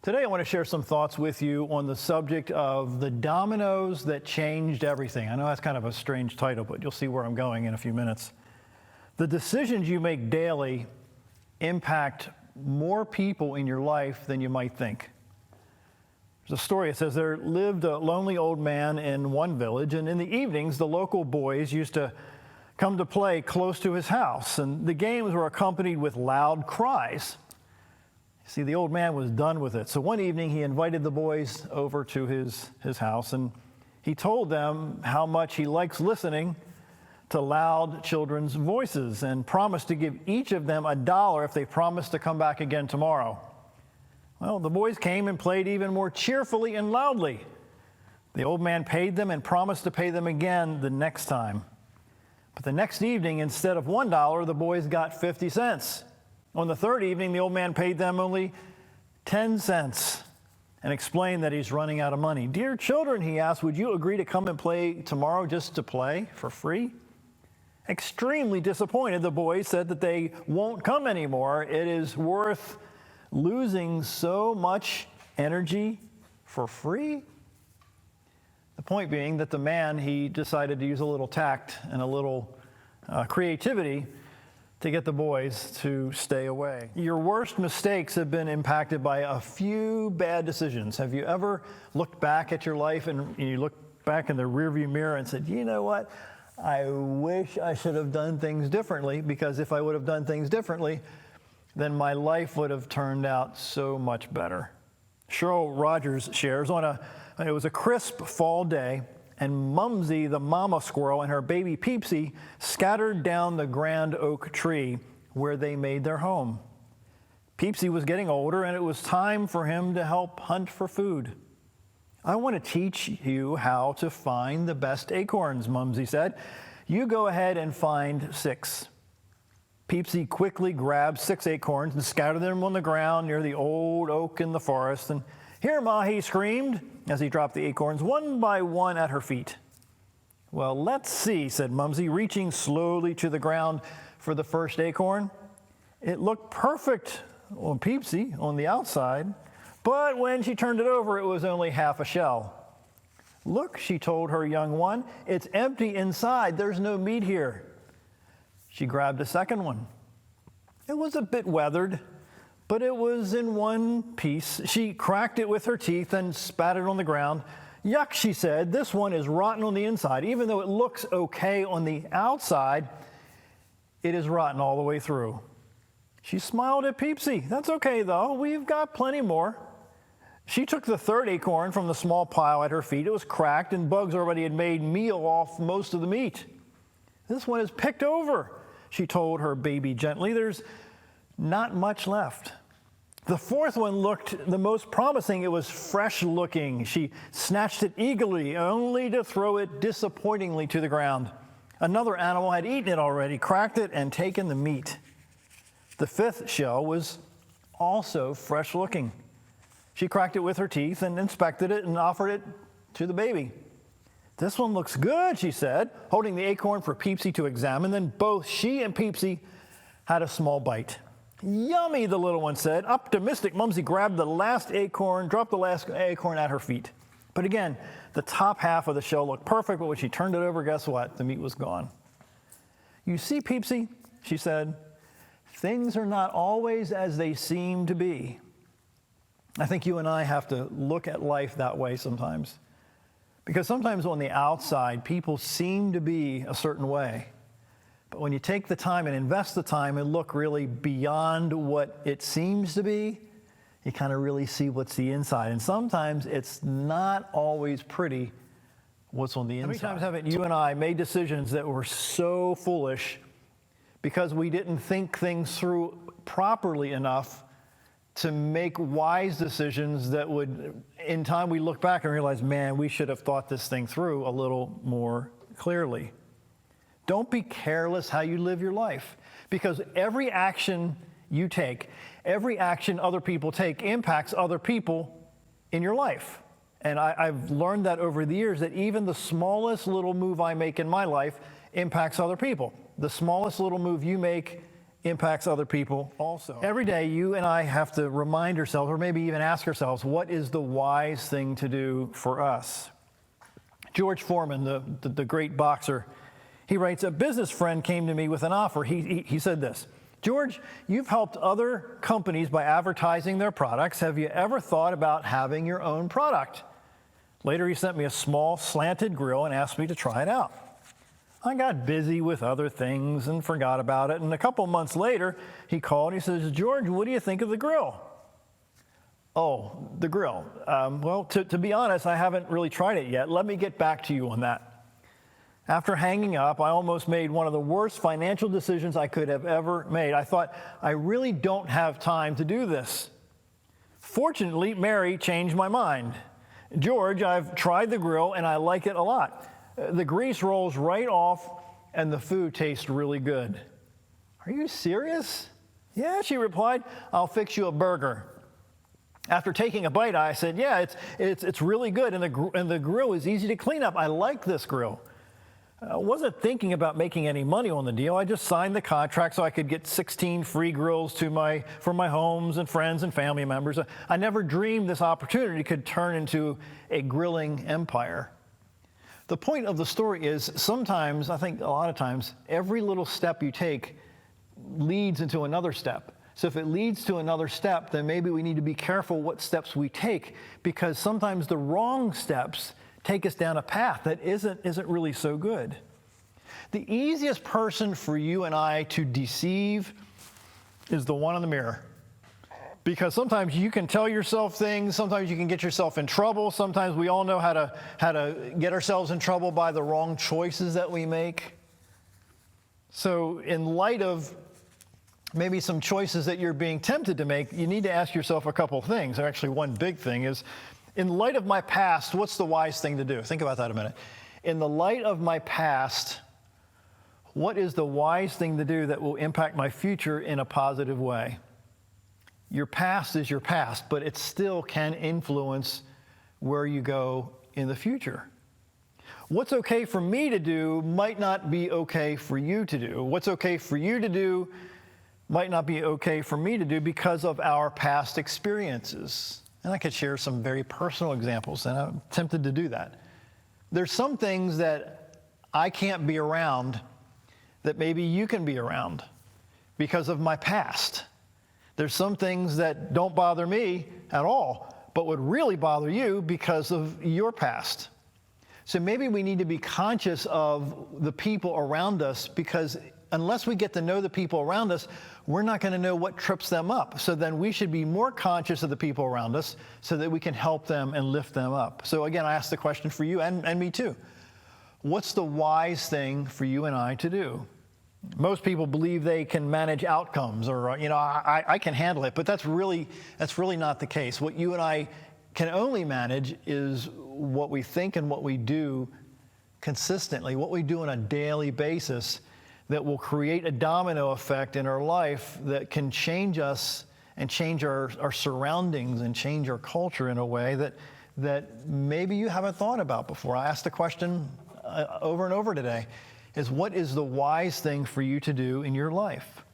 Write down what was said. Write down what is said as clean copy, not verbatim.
Today I want to share some thoughts with you on the subject of the dominoes that changed everything. I know that's kind of a strange title, but you'll see where I'm going in a few minutes. The decisions you make daily impact more people in your life than you might think. There's a story. It says there lived a lonely old man in one village, and in the evenings the local boys used to come to play close to his house, and the games were accompanied with loud cries. See, the old man was done with it. So one evening he invited the boys over to his house, and he told them how much he likes listening to loud children's voices and promised to give each of them $1 if they promised to come back again tomorrow. Well, the boys came and played even more cheerfully and loudly. The old man paid them and promised to pay them again the next time. But the next evening, instead of $1, the boys got 50 cents. On the third evening, the old man paid them only 10 cents and explained that he's running out of money. "Dear children," he asked, "would you agree to come and play tomorrow just to play for free?" Extremely disappointed, the boys said that they won't come anymore. It is worth losing so much energy for free. The point being that the man, he decided to use a little tact and a little creativity to get the boys to stay away. Your worst mistakes have been impacted by a few bad decisions. Have you ever looked back at your life and you look back in the rearview mirror and said, "You know what? I wish I should have done things differently, because if I would have done things differently, then my life would have turned out so much better." Cheryl Rogers shares, it was a crisp fall day, and Mumsy, the mama squirrel, and her baby Peepsy scattered down the grand oak tree where they made their home. Peepsy was getting older, and it was time for him to help hunt for food. "I want to teach you how to find the best acorns," Mumsy said. "You go ahead and find 6. Peepsy quickly grabbed 6 acorns and scattered them on the ground near the old oak in the forest. "And here, Ma," he screamed as he dropped the acorns one by one at her feet. "Well, let's see," said Mumsy, reaching slowly to the ground for the first acorn. It looked perfect on Peepsy on the outside, but when she turned it over, it was only half a shell. "Look," she told her young one, "it's empty inside. There's no meat here." She grabbed a second one. It was a bit weathered, but it was in one piece. She cracked it with her teeth and spat it on the ground. "Yuck," she said, "this one is rotten on the inside. Even though it looks okay on the outside, it is rotten all the way through." She smiled at Peepsy. "That's okay, though. We've got plenty more." She took the third acorn from the small pile at her feet. It was cracked, and bugs already had made meal off most of the meat. "This one is picked over," she told her baby gently. "There's not much left." The fourth one looked the most promising. It was fresh looking. She snatched it eagerly, only to throw it disappointingly to the ground. Another animal had eaten it already, cracked it, and taken the meat. The fifth shell was also fresh looking. She cracked it with her teeth and inspected it and offered it to the baby. "This one looks good," she said, holding the acorn for Peepsy to examine. Then both she and Peepsy had a small bite. "Yummy," the little one said. Optimistic, Mumsy grabbed the last acorn, dropped the last acorn at her feet. But again, the top half of the shell looked perfect, but when she turned it over, guess what? The meat was gone. "You see, Peepsy," she said, "things are not always as they seem to be." I think you and I have to look at life that way sometimes. Because sometimes on the outside, people seem to be a certain way. But when you take the time and invest the time and look really beyond what it seems to be, you kind of really see what's the inside. And sometimes it's not always pretty what's on the inside. How many times haven't you and I made decisions that were so foolish because we didn't think things through properly enough to make wise decisions that would, in time, we look back and realize, man, we should have thought this thing through a little more clearly. Don't be careless how you live your life, because every action you take, every action other people take impacts other people in your life. And I've learned that over the years, that even the smallest little move I make in my life impacts other people. The smallest little move you make impacts other people also. Every day, you and I have to remind ourselves, or maybe even ask ourselves, what is the wise thing to do for us? George Foreman, the great boxer, he writes, a business friend came to me with an offer. He said this, George, you've helped other companies by advertising their products. Have you ever thought about having your own product? Later, he sent me a small slanted grill and asked me to try it out. I got busy with other things and forgot about it. And a couple months later, he called and he says, George, what do you think of the grill? Oh, the grill. Well, to be honest, I haven't really tried it yet. Let me get back to you on that. After hanging up, I almost made one of the worst financial decisions I could have ever made. I thought, I really don't have time to do this. Fortunately, Mary changed my mind. George, I've tried the grill and I like it a lot. The grease rolls right off and the food tastes really good. Are you serious? Yeah, she replied, I'll fix you a burger. After taking a bite, I said, yeah, it's really good and the grill is easy to clean up. I like this grill. I wasn't thinking about making any money on the deal. I just signed the contract so I could get 16 free grills for my homes and friends and family members. I never dreamed this opportunity could turn into a grilling empire. The point of the story is sometimes, I think a lot of times, every little step you take leads into another step. So if it leads to another step, then maybe we need to be careful what steps we take, because sometimes the wrong steps take us down a path that isn't really so good. The easiest person for you and I to deceive is the one in the mirror. Because sometimes you can tell yourself things, sometimes you can get yourself in trouble, sometimes we all know how to get ourselves in trouble by the wrong choices that we make. So in light of maybe some choices that you're being tempted to make, you need to ask yourself a couple of things. Actually, one big thing is, in light of my past, what's the wise thing to do? Think about that a minute. In the light of my past, what is the wise thing to do that will impact my future in a positive way? Your past is your past, but it still can influence where you go in the future. What's okay for me to do might not be okay for you to do. What's okay for you to do might not be okay for me to do because of our past experiences. And I could share some very personal examples, and I'm tempted to do that. There's some things that I can't be around that maybe you can be around because of my past. There's some things that don't bother me at all, but would really bother you because of your past. So maybe we need to be conscious of the people around us, because unless we get to know the people around us, we're not going to know what trips them up. So then we should be more conscious of the people around us so that we can help them and lift them up. So again, I ask the question for you and me too. What's the wise thing for you and I to do? Most people believe they can manage outcomes, or I can handle it, but that's really not the case. What you and I can only manage is what we think and what we do consistently, what we do on a daily basis, that will create a domino effect in our life that can change us and change our surroundings and change our culture in a way that maybe you haven't thought about before. I asked the question over and over today, is what is the wise thing for you to do in your life?